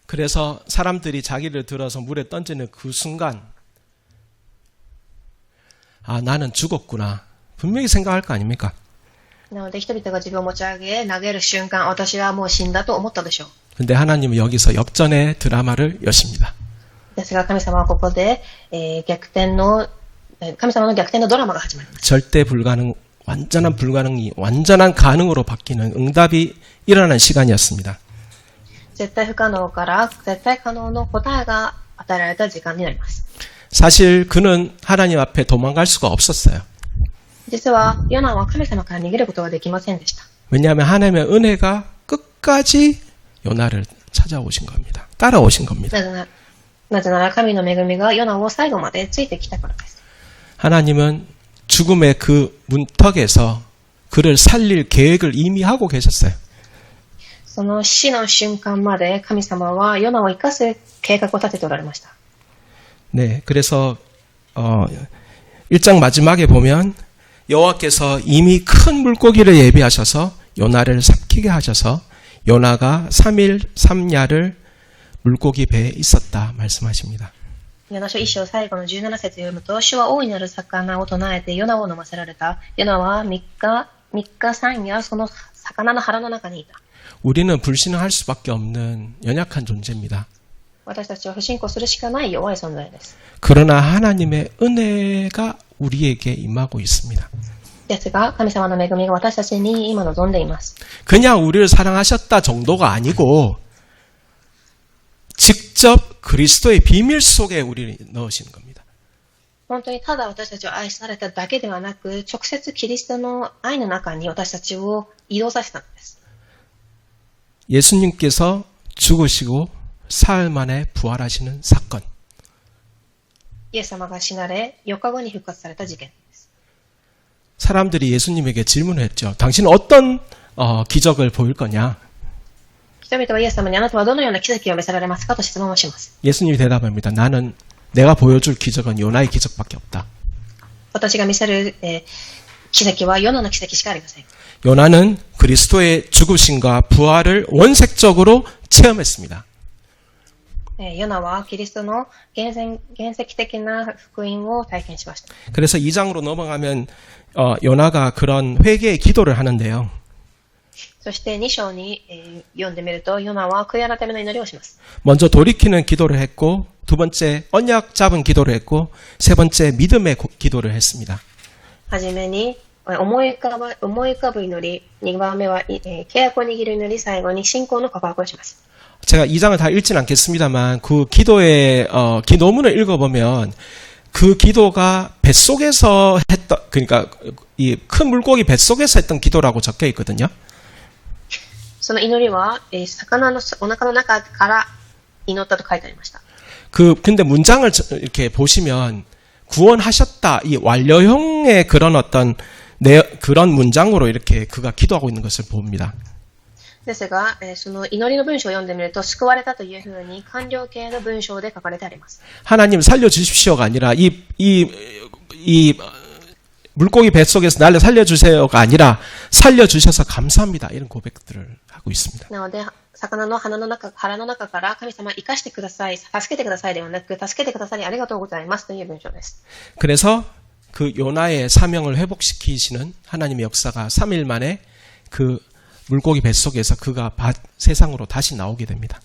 그래서 사람들이 자기를 들어서 물에 던지는 그 순간 아 나는 죽었구나 분명히 생각할 거 아닙니까? なので人々が自分を持ち上げ投げる瞬間、私はもう死んだと思ったでしょう。 근데 하나님은 여기서 역전의 드라마를 여십니다. ですが神様はここで、神様の逆転のドラマが始まります。 절대 불가능, 완전한 불가능이 완전한 가능으로 바뀌는 응답이 일어나는 시간이었습니다. 絶対不可能から絶対可能の答えが与えられた時間になります。 사실 그는 하나님 앞에 도망갈 수가 없었어요. 実はヨナは神様から逃げることができませんでした。 왜냐하면 하나님의 은혜가 끝까지 요나를 찾아오신 겁니다. 따라오신 겁니다. なぜなら神の恵みがヨナを最後までついてきたからです。 하나님은 죽음의 그 문턱에서 그를 살릴 계획을 이미 하고 계셨어요. その死の瞬間まで神様はヨナを生かす計画を立てておられました。 네, 그래서 1장 마지막에 보면 여호와께서 이미 큰 물고기를 예비하셔서 요나를 삼키게 하셔서 요나가 3일 3야를 물고기 배에 있었다 말씀하십니다. ヨナ書1章最後の17節を読むと、主は大いなる魚を唱えてヨナを飲ませられた。ヨナは3日3夜その魚の腹の中にいた。 우리는 불신을 할 수밖에 없는 연약한 존재입니다. 私たちは不信仰するしかない弱い存在です。 그러나 하나님의 은혜가 우리에게 임하고 있습니다. ですが、神様の恵みが私たちに今望んでいます。 그냥 우리를 사랑하셨다 정도가 아니고 직접 그리스도의 비밀 속에 우리를 넣으시는 겁니다. 本当にただ私たちを愛されただけではなく、直接キリストの愛の中に私たちを移動させたのです。 예수님께서 죽으시고 사흘 만에 부활하시는 사건. イエス様が死なれ、4日後に復活された事件です。 사람들이 예수님에게 질문을 했죠. 당신은 어떤 기적을 보일 거냐? 人々はイエス様にあなたはどのような奇跡を見せられますかと質問をします。 예수님이 대답합니다. 나는 내가 보여줄 기적은 요나의 기적밖에 없다. 私が見せる、奇跡はヨナの奇跡しかありません。 요나는 그리스도의 죽으심과 부활을 원색적으로 체험했습니다. ヨナはキリストの原石的な福音を体験しました。 그래서 2장으로 넘어가면 요나가 그런 회개의 기도를 하는데요. そして2章に、読んでみると、ヨナは悔い改めの祈りをします。 먼저 돌이키는 기도를 했고 두 번째 언약 잡은 기도를 했고 세 번째 믿음의 기도를 했습니다. はじめに思い浮かぶ祈り、2番目は、契約を握る祈り、最後に信仰の告白をします。 제가 2장을 다 읽지는 않겠습니다만 그 기도의 기도문을 읽어보면 그 기도가 뱃속에서 했던 그러니까 이 큰 물고기 뱃속에서 했던 기도라고 적혀 있거든요. その祈りは、魚のお腹の中から祈ったと書いてありました。 근데 문장을 이렇게 보시면 구원하셨다 이 완료형의 그런 그런 문장으로 이렇게 그가 기도하고 있는 것을 봅니다. ですが、その祈りの文章を読んでみると、救われたというふうに完了形の文章で書かれてあります。 하나님 살려주십시오가 아니라 이 물고기 뱃속에서 나를 살려주세요가 아니라 살려주셔서 감사합니다. 이런 고백들을 하고 있습니다. なので、魚の腹の中から神様生かしてください、助けてくださいではなく、助けてくださりありがとうございますという文章です。 그래서 그 요나의 사명을 회복시키시는 하나님의 역사가 3일 만에 그 물고기 뱃속에서 그가 세상으로 다시 나오게 됩니다.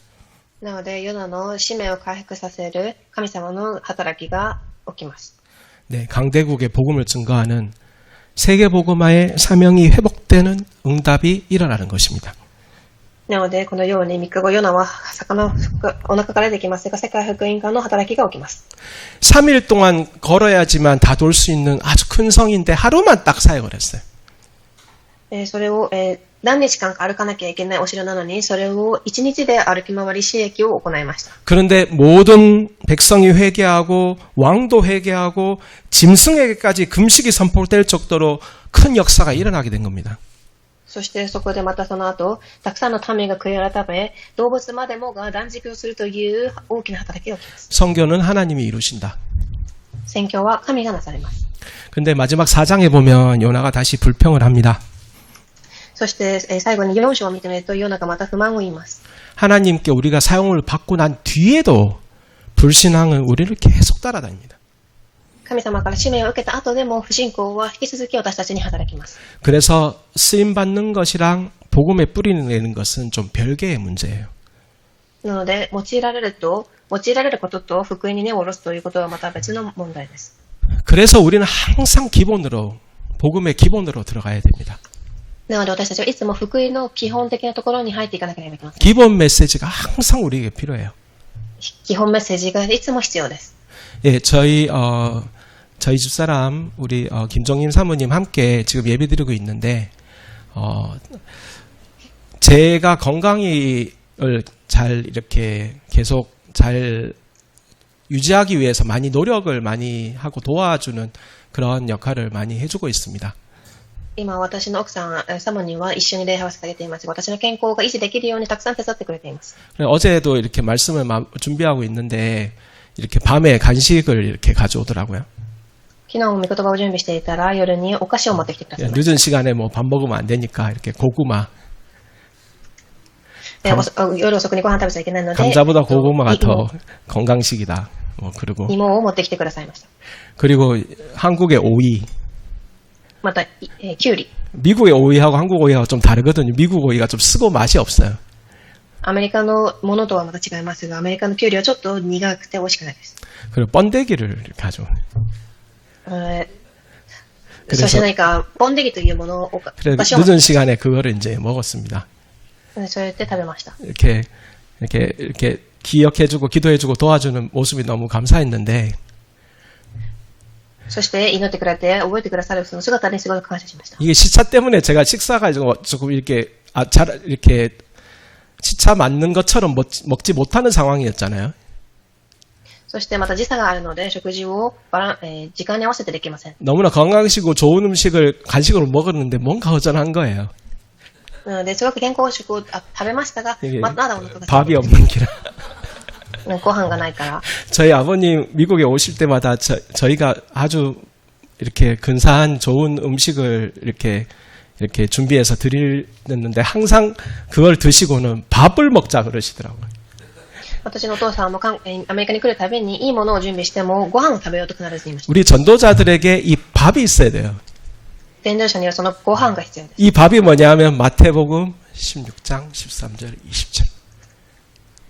なので、ヨナの使命を回復させる神様の働きが起きます。 네, 강대국의 복음을 증거하는 세계복음화의 사명이 회복되는 응답이 일어나는 것입니다. なので、このように3日後、ヨナは魚をお腹から出てきますが、世界福音化の働きが起きます。 3일 동안 걸어야지만 다 돌 수 있는 아주 큰 성인데 하루만 딱 사역을 했어요. それを、何日間か歩かなきゃいけないお城なのに、それを1日で歩き回り私益を行いました。 그런데 모든 백성이 회개하고 왕도 회개하고 짐승에게까지 금식이 선포될 정도로 큰 역사가 일어나게 된 겁니다. そしてそこでまたその後、たくさんの民が悔い改め、動物までもが断食をするという大きな働きが起きます。 성교는 하나님이 이루신다. 宣教は神がなされます。 근데 마지막 4장에 보면 요나가 다시 불평을 합니다. そして最後に4章を見てみると、ヨナがまた不満を言います。 하나님께 우리가 사용을 받고 난 뒤에도 불신앙은 우리를 계속 따라다닙니다. 神様から使命を受けた後でも不信仰は引き続き私たちに働きます。 그래서 쓰임 받는 것이랑 복음에 뿌리내는 것은 좀 별개의 문제예요. なので、用いられることと福音に根を下ろすということはまた別の問題です。 그래서 우리는 항상 기본으로 복음의 기본으로 들어가야 됩니다. なので私たちはいつも福音の基本的なところに入っていかなければいけません。 기본 메시지가 항상 우리에게 필요해요. 基本メッセージがいつも必要です。 예, 저희 집사람 우리 김종임 사모님 함께 지금 예배드리고 있는데 제가 건강을 잘 이렇게 계속 잘 유지하기 위해서 많이 노력을 많이 하고 도와주는 그런 역할을 많이 해주고 있습니다. 今私の奥さん、サモには一緒に礼拝を捧げていますが、私の健康が維持できるようにたくさん手伝ってくれています。 어제도 이렇게 말씀을 준비하고 있는데 이렇게 밤에 간식을 이렇게 가져오더라고요. 昨日も御言葉を準備していたら夜にお菓子を持ってきてくださいました。 늦은 시간에 뭐 밥 먹으면 안 되니까 이렇게 고구마. 夜遅くにご飯食べちゃいけないので、 감자보다 고구마가 더 건강식이다. 뭐 그리고 芋を持ってきてくださいました。 그리고 한국의 오이. また、きゅうり。 미국의 오이하고 한국 오이하고 좀 다르거든요. 미국 오이가 좀 쓰고 맛이 없어요. アメリカのものとはまた違いますが、アメリカのきゅうりはちょっと苦くて美味しくないです。 그리고 번데기를 이렇게 가져오네. そして何か、ポンデギというものを、 그래, 私は 늦은 시간에 그거를 이제 먹었습니다. そうやって食べました。 이렇게 기억해주고 기도해주고 도와주는 모습이 너무 감사했는데 そして祈ってくれて覚えてくださるその姿にすごく感謝しました。 이게 시차 때문에 제가 식사가 조금 이렇게 이렇게 시차 맞는 것처럼 먹지 못하는 상황이었잖아요. そしてまた時差があるので食事を時間に合わせてできません。 너무나 건강식이고 좋은 음식을 간식으로 먹었는데 뭔가 허전한 거예요. なのですごく健康食を食べましたが、まだお腹が 밥이 없는 기라. ご飯がないから。 저희 아버님 미국에 오실 때마다 저희가 아주 이렇게 근사한 좋은 음식을 이렇게 준비해서 드리는데 항상 그걸 드시고는 밥을 먹자 그러시더라고요. 私のお父さんもアメリカに来るたびにいいものを準備してもご飯を食べようと必ず言いました。 우리 전도자들에게 이 밥이 있어야 돼요. 伝道者にはそのご飯が必要です。 이 밥이 뭐냐면 마태복음 16장 13절 20절.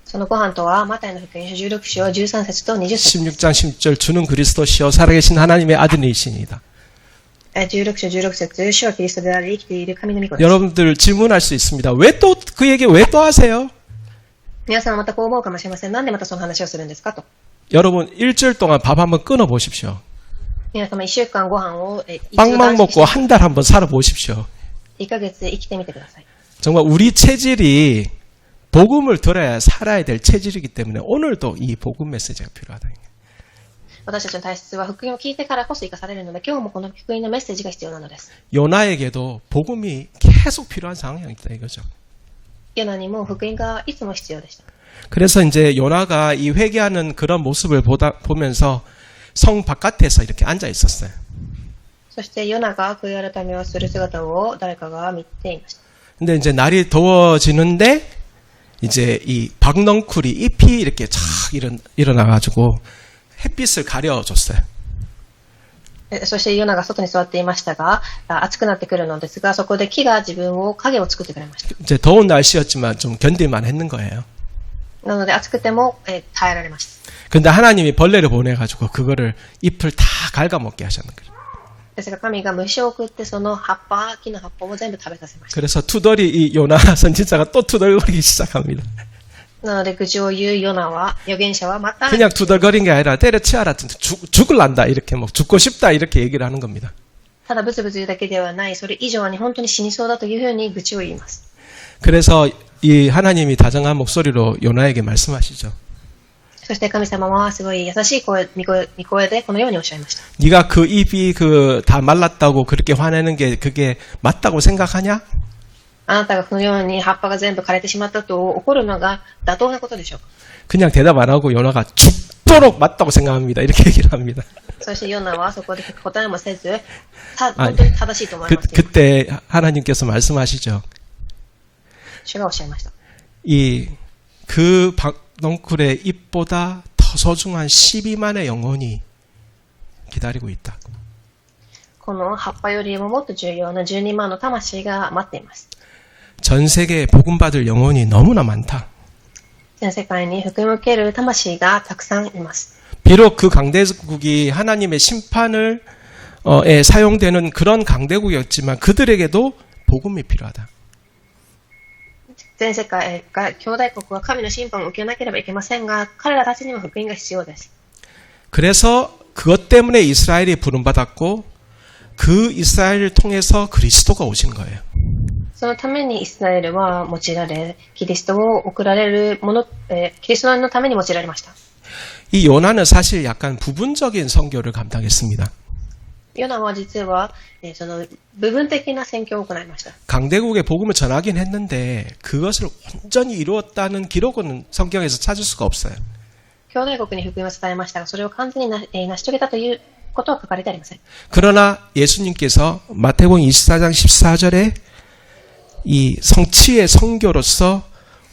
そのご飯とはマタイの福音書16章13節と20節。 16장 10절 주는 그리스도시요 살아계신 하나님의 아들이시니이다. 16章16節主はキリストであり生きている神の御子です。 여러분들 질문할 수 있습니다. 왜 또 그 얘기 왜 또 하세요? 皆さんはまたこう思うかもしれません。なんでまたその話をするんですかと。 여러분 일주일 동안 밥 한번 끊어 보십시오. 皆様1週間ご飯を一度 빵만 먹고 한 달 한번 살아 보십시오. 1ヶ月生きてみてください。 정말 우리 체질이 복음을 들어야 살아야 될 체질이기 때문에 오늘도 이 복음 메시지가 필요하다. 私たちの体質は福音を聞いてからこそ生かされるので、今日もこの福音のメッセージが必要なのです。 요나에게도 복음이 계속 필요한 상황이다 이거죠. ヨナにも福音がいつも必要でした。 그래서 이제 요나가 이 회개하는 그런 모습을 보면서 성 바깥에서 이렇게 앉아 있었어요. そしてヨナが悔い改めをする姿を誰かが見ていました。 근데 이제 날이 더워지는데 이제 이 박넝쿨이 잎이 이렇게 착 일어나가지고 햇빛을 가려줬어요. そしてヨナが外に座っていましたが、暑くなってくるのですが、そこで木が自分を影を作ってくれました。 이제 더운 날씨였지만 좀 견딜만 했는 거예요. なので暑くても耐えられました。 근데 하나님이 벌레를 보내가지고 그거를 잎을 다 갉아먹게 하셨는 거예요. ですが神が虫を送ってその葉っぱ、木の葉っぱを全部食べさせました。 그래서 투덜이 이 요나 선지자가 또 투덜거리기 시작합니다. なので愚痴を言うヨナは、預言者はまた 그냥 투덜거린 게 아니라 때려치아라 죽을란다 이렇게 뭐 죽고 싶다 이렇게 얘기를 하는 겁니다. ただブツブツ言うだけではない、それ以上に本当に死にそうだというふうに愚痴を言います。 그래서 이 하나님이 다정한 목소리로 요나에게 말씀하시죠. そして神様はすごい優しい声、御声でこのようにおっしゃいました。 네가 그 잎이 다 말랐다고 그렇게 화내는 게 그게 맞다고 생각하냐? あなたがこのように葉っぱが全部枯れてしまったと怒るのが妥当なことでしょうか。 그냥 대답 안 하고 요나가 죽도록 맞다고 생각합니다. 이렇게 얘기를 합니다. そしてヨナはそこで答えもせず、本当に正しいと思います。 그때 하나님께서 말씀하시죠. 主がおっしゃいました。 그 넝쿨의 잎보다 더 소중한 12만의 영혼이 기다리고 있다. この葉っぱよりももっと重要な12万の魂が待っています。 전 세계에 복음 받을 영혼이 너무나 많다. 全世界に福音を受ける魂がたくさんいます。 비록 그 강대국이 하나님의 심판을 에 사용되는 그런 강대국이었지만 그들에게도 복음이 필요하다. 全世界が兄弟国は神の審判を受けなければいけませんが、彼らたちには福音が必要です。 그래서 그것 때문에 이스라엘이 부름받았고 그 이스라엘을 통해서 그리스도가 오신 거예요. そのためにイスラエルは用いられ、キリストを送られるもの、キリストのために用いられました。 이 요나는 사실 약간 부분적인 선교를 감당했습니다. ヨナは実は、その部分的な宣教を行いました。 강대국에 복음을 전하긴 했는데 그것을 온전히 이루었다는 기록은 성경에서 찾을 수가 없어요. 兄弟国に福音を伝えましたが、それを完全に成し遂げたということは書かれてありません。 그러나 예수님께서 마태복음 24장 14절에 이 성취의 선교로서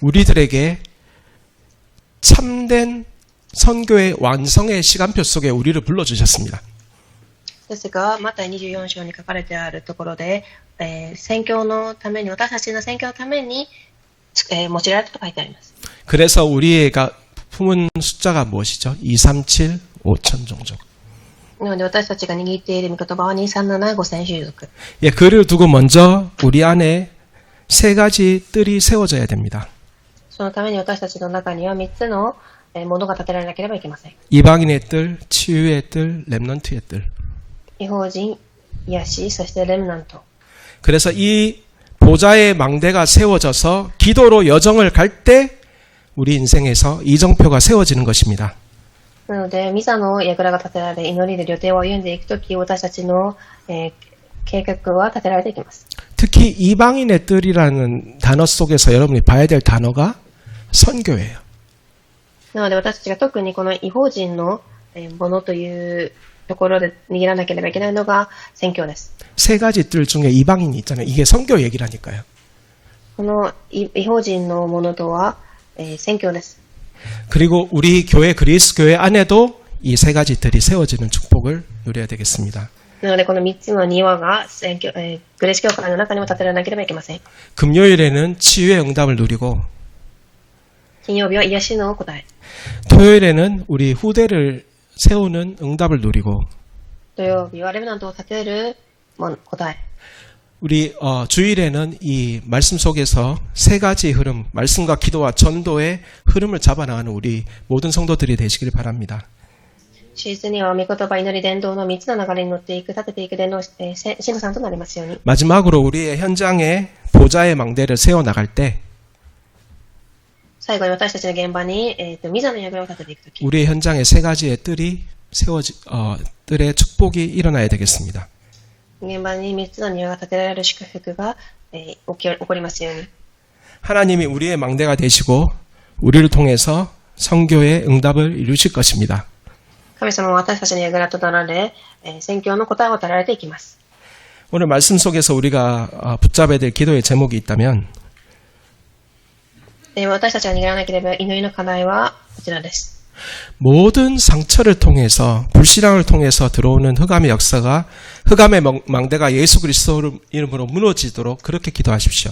우리들에게 참된 선교의 완성의 시간표 속에 우리를 불러주셨습니다. ですが、マタイ24章に書かれてあるところで、宣教のために、私たちの宣教のために、用いられたと書いてあります。 그래서 우리가 품은 숫자가 무엇이죠? 237, 5천 종족. なので私たちが握っている御言葉は237、5000種族。 예, 그를 두고 먼저 우리 안에 세 가지 뜰이 세워져야 됩니다. そのために私たちの中には3つのものが建てられなければいけません。 이방인의 뜰, 치유의 뜰, 렘넌트의 뜰. 異邦人、癒し、そしてレムナント。 그래서 이 보좌의 망대가 세워져서 기도로 여정을 갈 때 우리 인생에서 이정표가 세워지는 것입니다. なので、ミサの櫓が建てられ、祈りで旅程を歩んでいくとき、私たちの、計画は立てられていきます。 특히 이방인의 뜰이라는 단어 속에서 여러분이 봐야 될 단어가 선교예요. なので、私たちが特にこの異邦人のものというところで握らなければいけないのが宣教です。 세 가지 뜰 중에 이방인이 있잖아요. 이게 선교 얘기라니까요. この異邦人のものとは、宣教です。 그리고 우리 교회 그리스 교회 안에도 이 세 가지 뜰이 세워지는 축복을 누려야 되겠습니다. なので、この3つの庭が宣教、グレース教会の中にも建てられなければいけません。 금요일에는 치유의 응답을 누리고 金曜日は癒しの答え。 토요일에는 우리 후대를 세우는 응답을 누리고 土曜日はレムナントを立てる答え。 우리 주일에는 이 말씀 속에서 세 가지 흐름, 말씀과 기도와 전도의 흐름을 잡아나가는 우리 모든 성도들이 되시길 바랍니다. シーズンには御言葉、祈り、伝道の3つの流れに乗っていく、立てていく伝道、信徒さんとなりますように。 마지막으로 우리의 현장에 보좌의 망대를 세워나갈 때 最後に私たちの現場に、ミザの櫓を立てていくとき、 우리의 현장에 세 가지의 뜰이 뜰의 축복이 일어나야 되겠습니다. 現場に3つの庭が建てられる祝福が、起こりますように。 하나님이 우리의 망대가 되시고 우리를 통해서 선교의 응답을 이루실 것입니다. 神様は私たちの櫓となられ、宣教の答えを与えられていきます。 오늘 말씀 속에서 우리가 붙잡아야 될 기도의 제목이 있다면 私たちが握らなければ祈りの課題はこちらです。 모든 상처를 통해서 불신앙을 통해서 들어오는 흑암의 역사가 흑암의 망대가 예수 그리스도 이름으로 무너지도록 그렇게 기도하십시오.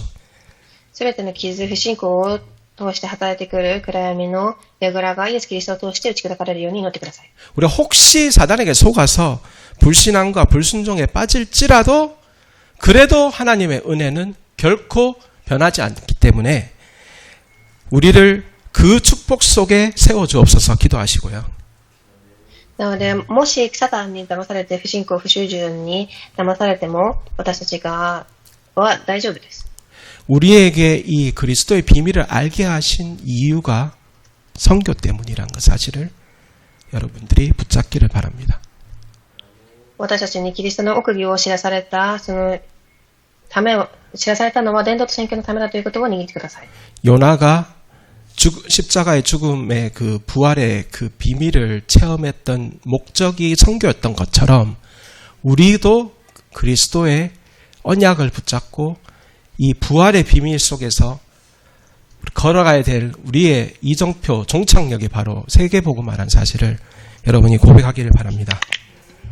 すべての傷、不信仰を通して働いてくる暗闇の櫓がイエス・キリストを通して打ち砕かれるように祈ってください。 우리가 혹시 사단에게 속아서 불신앙과 불순종에 빠질지라도 그래도 하나님의 은혜는 결코 변하지 않기 때문에 우리를 그 축복 속에 세워주옵소서 기도하시고요. なので、もしサタンに騙されて不信仰、不従順に騙されても私たちは大丈夫です。 우리에게 이 그리스도의 비밀을 알게 하신 이유가 선교 때문이란 그 사실을 여러분들이 붙잡기를 바랍니다. 私たちにキリストの奥義を知らされたそのためを、打ち出されたのは伝道と宣教のためだということを握ってください。 요나가 십자가의 죽음의 그 부활의 그 비밀을 체험했던 목적이 선교였던 것처럼 우리도 그리스도의 언약을 붙잡고 이 부활의 비밀 속에서 걸어가야 될 우리의 이정표, 종착역이 바로 세계복음화라는 사실을 여러분이 고백하기를 바랍니다.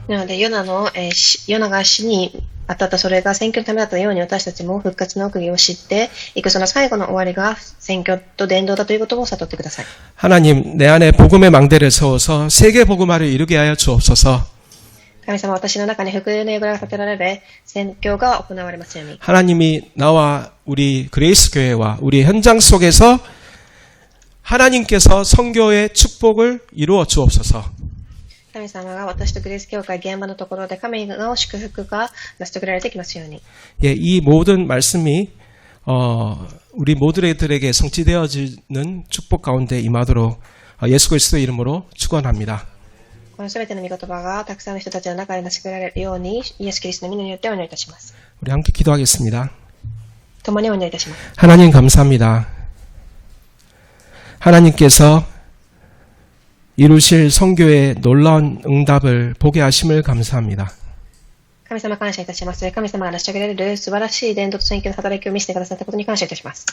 なので、ヨナが死に当たったそれが宣教のためだったように私たちも復活の奥義を知っていくその最後の終わりが宣教と伝道だということを悟ってください。 하나님, 내 안에 복음의 망대를 세워서 세계복음화를 이루게 하여 주옵소서. 神様、私の中に福音の櫓が立てられ、宣教が行われますように。 하나님이 나와 우리 그레이스 교회와 우리 현장 속에서 하나님께서 선교의 축복을 이루어 주옵소서. 神様が私とグレース教会現場のところで神の祝福が成し遂げられてきますように。 예, 이 모든 말씀이 우리 모두들에게 성취되어지는 축복 가운데 임하도록 예수 그리스도의 이름으로 축원합니다. このすべての御言葉がたくさんの人たちの中で成し遂げられるように、イエス・キリストの皆によってお祈りいたします。 우리 함께 기도하겠습니다. 共にお祈りいたします。 하나님 감사합니다. 하나님께서 이루실 선교의 놀라운 응답을 보게 하심을 감사합니다. 神様感謝いたします。神様が成し遂げられる素晴らしい伝道と宣教の働きを見せてくださったことに感謝いたします。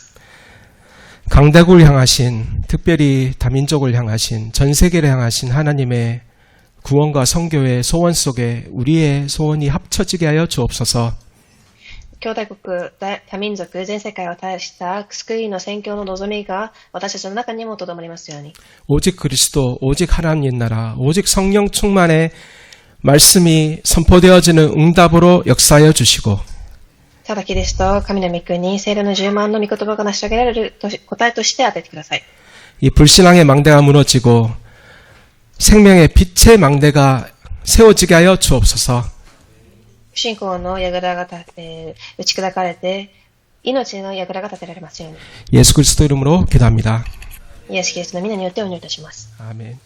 강대국을 향하신, 특별히 다민족을 향하신, 전 세계를 향하신 하나님의 구원과 선교의 소원 속에 우리의 소원이 합쳐지게 하여 주옵소서. 兄弟国、多民族、全世界を対した救いの宣教の望みが私たちの中にもとどまりますように。 오직 그리스도, 오직 하나님 나라, 오직 성령 충만의 말씀이 선포되어지는 응답으로 역사하여 주시고 ただキリスト、神の御国、聖霊の10万の御言葉が成し遂げられる答えとして与えてください。 이 불신앙의 망대가 무너지고 생명의 빛의 망대가 세워지게 하여 주옵소서. 不信仰の櫓が打ち砕かれて、命の櫓が立てられますように。 예수 그리스도 이름으로 기도합니다. イエス・キリストの皆によってお祈りいたします。 아멘.